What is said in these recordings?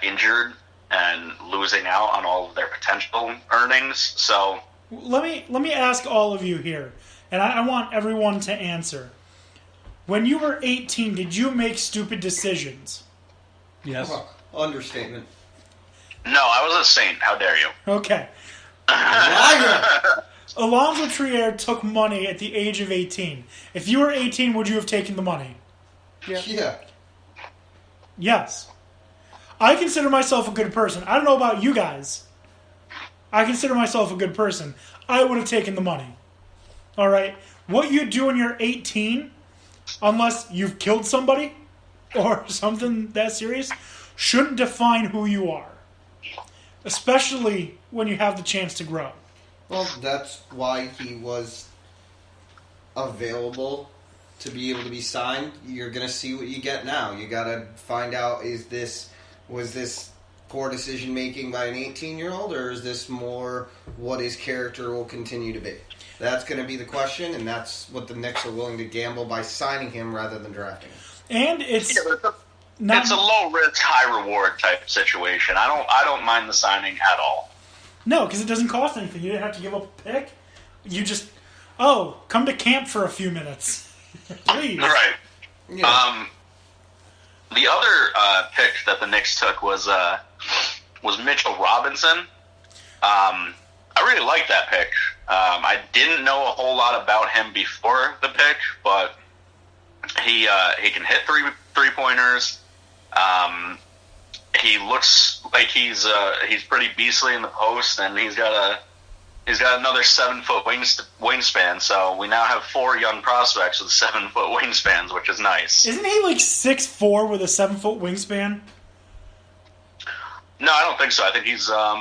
injured and losing out on all of their potential earnings. So let me ask all of you here, and I want everyone to answer. When you were 18, did you make stupid decisions? Yes. Understatement. no, I was a saint. How dare you? Okay. Liar! Alonzo Trier took money at the age of 18. If you were 18, would you have taken the money? Yeah. Yes. I consider myself a good person. I don't know about you guys. I consider myself a good person. I would have taken the money. All right? What you do when you're 18, unless you've killed somebody or something that serious, shouldn't define who you are. Especially when you have the chance to grow. Well, that's why he was available to be able to be signed. You're going to see what you get now. You got to find out, was this poor decision making by an 18-year-old, or is this more what his character will continue to be? That's going to be the question, and that's what the Knicks are willing to gamble by signing him rather than drafting him. And it's It's a low risk, high reward type situation. I don't mind the signing at all. No, because it doesn't cost anything. You didn't have to give up a pick. You just, come to camp for a few minutes. Please. Right. Yeah. The other pick that the Knicks took was Mitchell Robinson. I really liked that pick. I didn't know a whole lot about him before the pick, but he can hit three-pointers. He looks like he's pretty beastly in the post, and he's got another 7-foot wingspan. So we now have 4 young prospects with 7-foot wingspans, which is nice. Isn't he like 6'4" with a 7-foot wingspan? No, I don't think so. I think he's let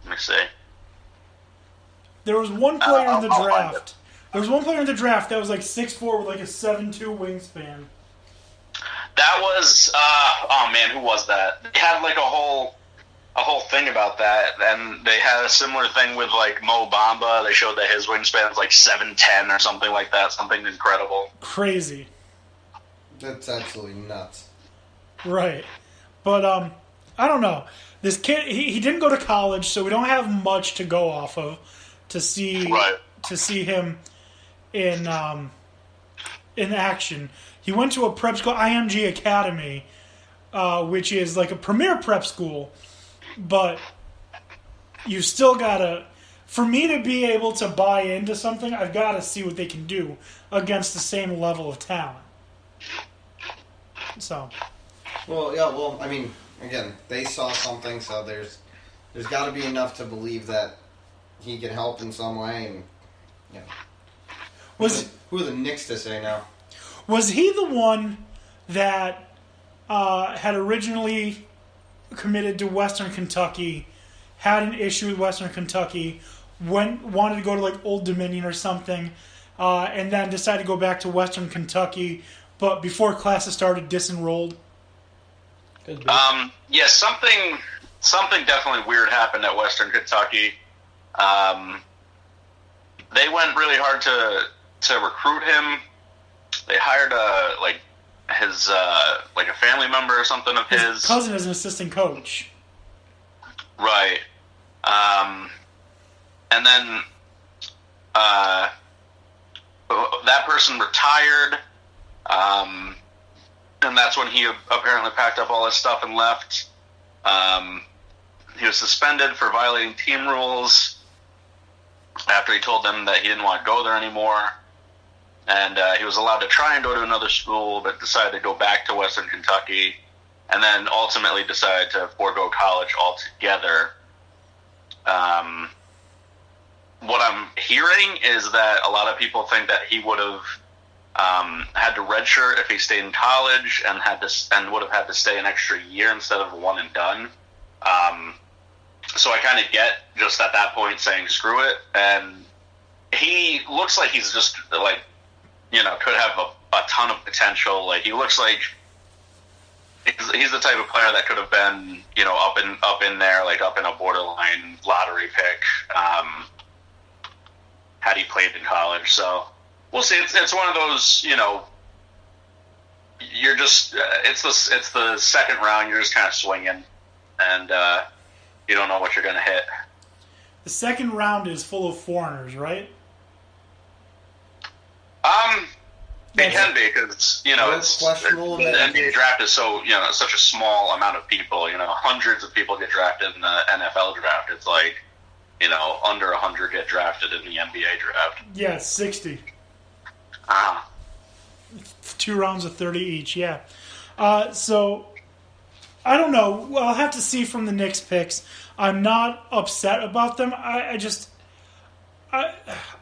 me see. There was one player in the I'll find draft. There was one player in the draft that was like 6'4" with like a 7'2" wingspan. That was who was that? They had like a whole thing about that, and they had a similar thing with like Mo Bamba. They showed that his wingspan is like 7'10" or something like that, something incredible. Crazy. That's absolutely nuts. Right. But I don't know. This kid, he didn't go to college, so we don't have much to go off of to see him in action. He went to a prep school, IMG Academy, which is like a premier prep school, but you still gotta, for me to be able to buy into something, I've got to see what they can do against the same level of talent. So. Well, yeah, I mean, again, they saw something, so there's got to be enough to believe that he can help in some way. And who are the Knicks to say now? Was he the one that had originally committed to Western Kentucky, had an issue with Western Kentucky, wanted to go to like Old Dominion or something, and then decided to go back to Western Kentucky, but before classes started, disenrolled? Yeah, something definitely weird happened at Western Kentucky. They went really hard to recruit him. They hired a family member or something of his cousin as an assistant coach. Right. And then that person retired. And that's when he apparently packed up all his stuff and left. He was suspended for violating team rules after he told them that he didn't want to go there anymore. And he was allowed to try and go to another school, but decided to go back to Western Kentucky, and then ultimately decided to forego college altogether. What I'm hearing is that a lot of people think that he would have had to redshirt if he stayed in college, and would have had to stay an extra year instead of one and done. So I kind of get just at that point saying screw it, and he looks like he's just like, could have a ton of potential. Like, he looks like he's the type of player that could have been, up in there, like up in a borderline lottery pick, had he played in college. So we'll see. It's one of those, you're just it's the second round. You're just kind of swinging, and you don't know what you're going to hit. The second round is full of foreigners, right? It can be because it's questionable. The NBA draft is so such a small amount of people. Hundreds of people get drafted in the NFL draft. It's like under 100 get drafted in the NBA draft. Yeah, 60. Ah. 2 rounds of 30 each. Yeah. So I don't know. Well, I'll have to see from the Knicks picks. I'm not upset about them.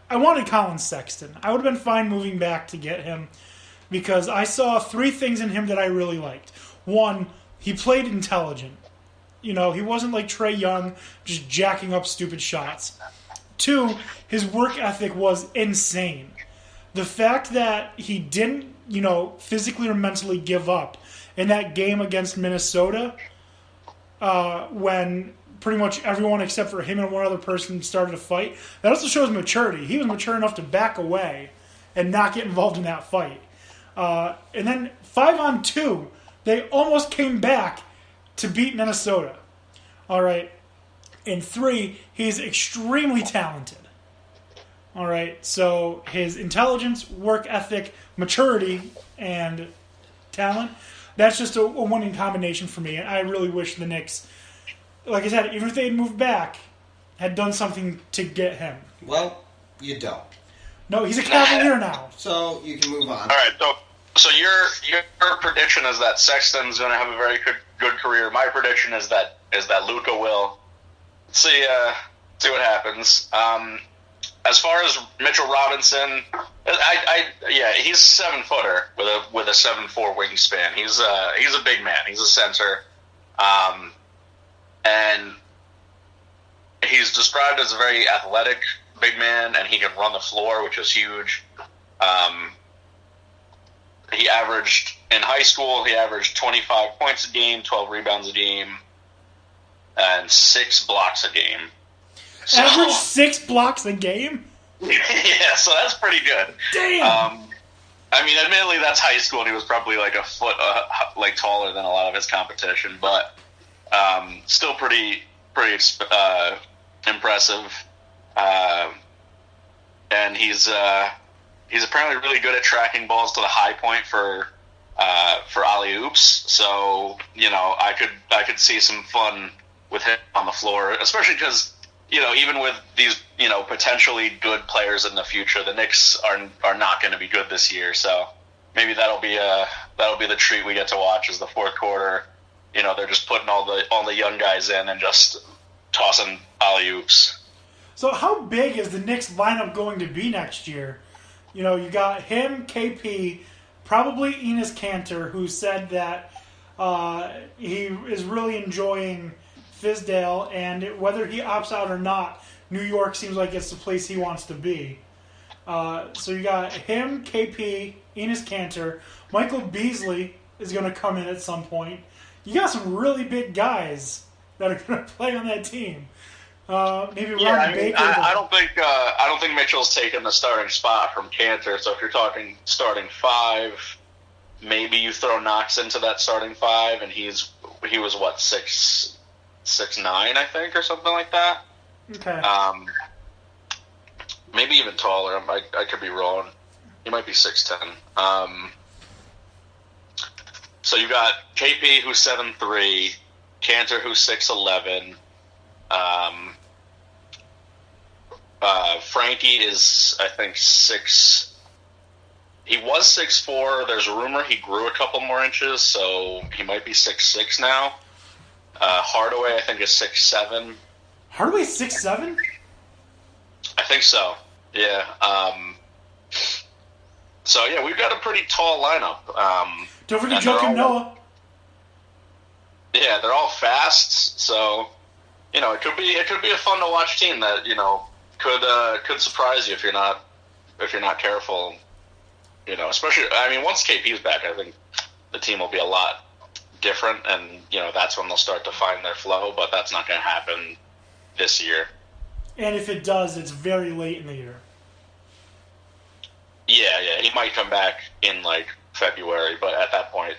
I wanted Colin Sexton. I would have been fine moving back to get him because I saw 3 things in him that I really liked. 1, he played intelligent. He wasn't like Trae Young just jacking up stupid shots. 2, his work ethic was insane. The fact that he didn't, physically or mentally give up in that game against Minnesota when pretty much everyone except for him and one other person started to fight. That also shows maturity. He was mature enough to back away and not get involved in that fight. And then 5-on-2, they almost came back to beat Minnesota. All right. And 3, he's extremely talented. All right. So his intelligence, work ethic, maturity, and talent, that's just a winning combination for me. And I really wish the Knicks, like I said, even if they had moved back, had done something to get him. Well, you don't. No, he's a Cavalier now. So you can move on. All right, so your prediction is that Sexton's going to have a very good career. My prediction is that Luka will. See what happens. As far as Mitchell Robinson, he's 7-footer with a 7'4" wingspan. He's a big man. He's a center. And he's described as a very athletic big man, and he can run the floor, which is huge. In high school, he averaged 25 points a game, 12 rebounds a game, and 6 blocks a game. So, average 6 blocks a game? Yeah, so that's pretty good. Damn! Admittedly, that's high school, and he was probably like a foot taller than a lot of his competition, but still pretty impressive. And he's apparently really good at tracking balls to the high point for alley-oops. So I could see some fun with him on the floor, especially because even with these potentially good players in the future, the Knicks are not going to be good this year. So maybe that'll be the treat we get to watch is the fourth quarter. They're just putting all the young guys in and just tossing alley-oops. So how big is the Knicks lineup going to be next year? You got him, KP, probably Enes Kanter, who said that he is really enjoying Fizdale, and whether he opts out or not, New York seems like it's the place he wants to be. So you got him, KP, Enes Kanter, Michael Beasley is going to come in at some point. You got some really big guys that are going to play on that team. Maybe Ron Baker. I don't think Mitchell's taking the starting spot from Kanter. So if you're talking starting 5, maybe you throw Knox into that starting 5, and he was what 6'9", I think, or something like that. Okay. Maybe even taller. I could be wrong. He might be 6'10". So you got KP, who's 7'3", Kanter, who's 6'11". Frankie is, I think, 6. He was 6'4". There's a rumor he grew a couple more inches, so he might be 6'6" now. Hardaway, I think, is 6'7". Hardaway 6'7"? I think so. Yeah. So yeah, we've got a pretty tall lineup. Don't forget Joakim Noah. Yeah, they're all fast, so it could be a fun to watch team that could surprise you if you're not careful. Especially once KP's back, I think the team will be a lot different, and that's when they'll start to find their flow. But that's not going to happen this year. And if it does, it's very late in the year. Yeah, he might come back in like February, but at that point,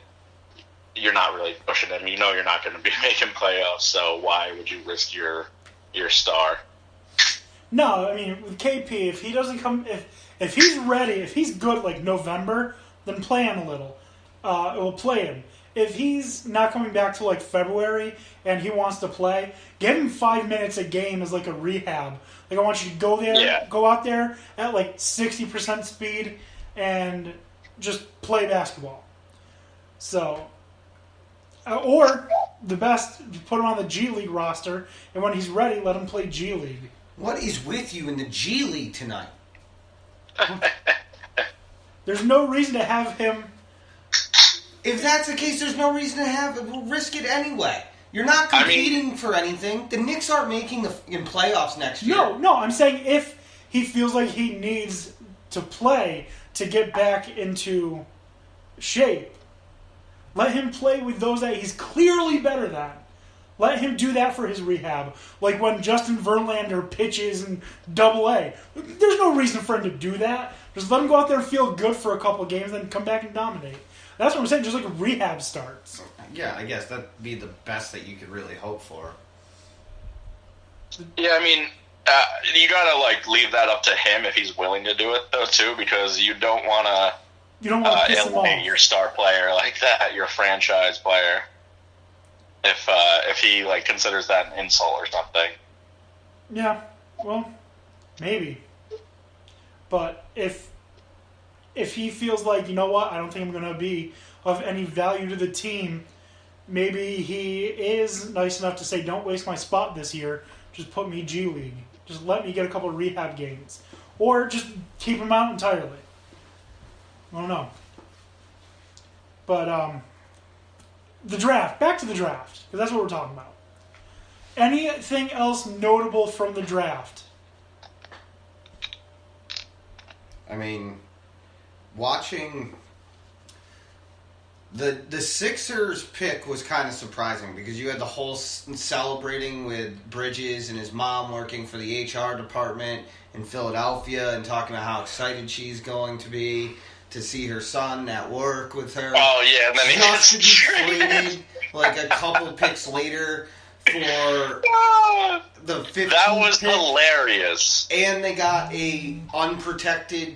you're not really pushing him. You know you're not going to be making playoffs, so why would you risk your star? No, I mean, with KP, if he doesn't come, if he's ready, if he's good like November, then play him a little. We'll play him. If he's not coming back till like February and he wants to play, give him 5 minutes a game as like a rehab. Like I want you to go there, go out there at like 60% speed and just play basketball. So, or the best, put him on the G League roster, and when he's ready, let him play G League. What is with you in the G League tonight? There's no reason to have him. If that's the case, there's no reason to risk it anyway. You're not competing for anything. The Knicks aren't making in playoffs next year. No, I'm saying if he feels like he needs to play to get back into shape, let him play with those that he's clearly better than. Let him do that for his rehab. Like when Justin Verlander pitches in Double-A. There's no reason for him to do that. Just let him go out there and feel good for a couple of games, then come back and dominate. That's what I'm saying, just like rehab starts. Yeah, I guess that'd be the best that you could really hope for. Yeah, I mean, you gotta like leave that up to him if he's willing to do it though too, because you don't want to alienate your star player like that, your franchise player, if he like considers that an insult or something. Yeah, well, maybe, but if he feels like, you know what, I don't think I'm going to be of any value to the team, maybe he is nice enough to say, don't waste my spot this year. Just put me G League. Just let me get a couple of rehab games. Or just keep him out entirely. I don't know. But, the draft. Back to the draft. Because that's what we're talking about. Anything else notable from the draft? I mean, watching the Sixers pick was kind of surprising because you had the whole celebrating with Bridges and his mom working for the HR department in Philadelphia and talking about how excited she's going to be to see her son at work with her. Oh yeah, and then he just to be traded like a couple picks later for the 15th That was pick. hilarious. And they got a unprotected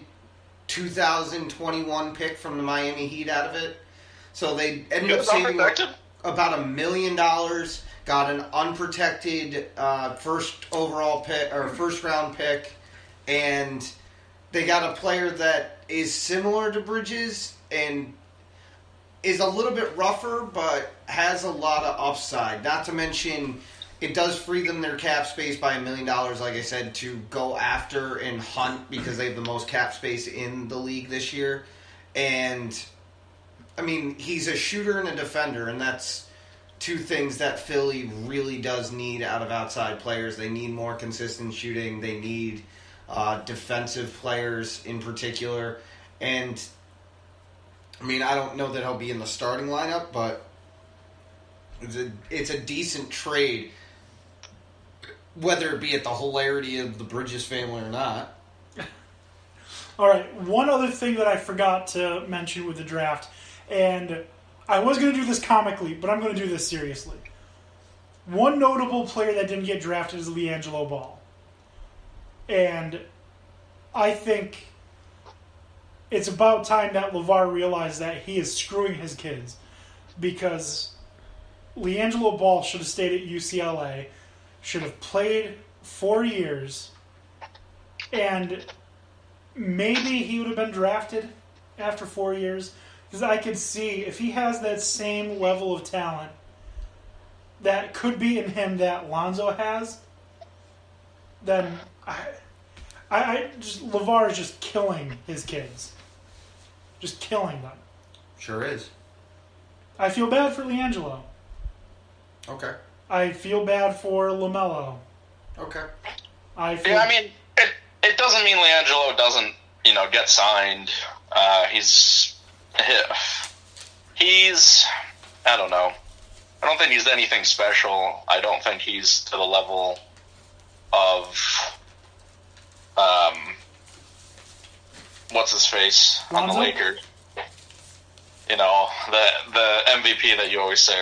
2021 pick from the Miami Heat out of it. So they ended up saving about $1 million, got an unprotected first overall pick or first round pick, and they got a player that is similar to Bridges and is a little bit rougher, but has a lot of upside. Not to mention, it does free them their cap space by $1 million, like I said, to go after and hunt because they have the most cap space in the league this year. And, I mean, he's a shooter and a defender, and that's two things that Philly really does need out of outside players. They need more consistent shooting. They need defensive players in particular. And, I mean, I don't know that he'll be in the starting lineup, but it's a decent trade, whether it be at the hilarity of the Bridges family or not. All right, one other thing that I forgot to mention with the draft, and I was going to do this comically, but I'm going to do this seriously. One notable player that didn't get drafted is LiAngelo Ball. And I think it's about time that LeVar realized that he is screwing his kids, because LiAngelo Ball should have stayed at UCLA, should have played 4 years, and maybe he would have been drafted after 4 years. Because I could see, if he has that same level of talent that could be in him that Lonzo has, then LeVar is just killing his kids. Just killing them. Sure is. I feel bad for LiAngelo. Okay. I feel bad for LaMelo. Okay. I mean, it doesn't mean LiAngelo doesn't, get signed. He's, I don't know. I don't think he's anything special. I don't think he's to the level of, what's his face on the Lonzo? Lakers. the MVP that you always say.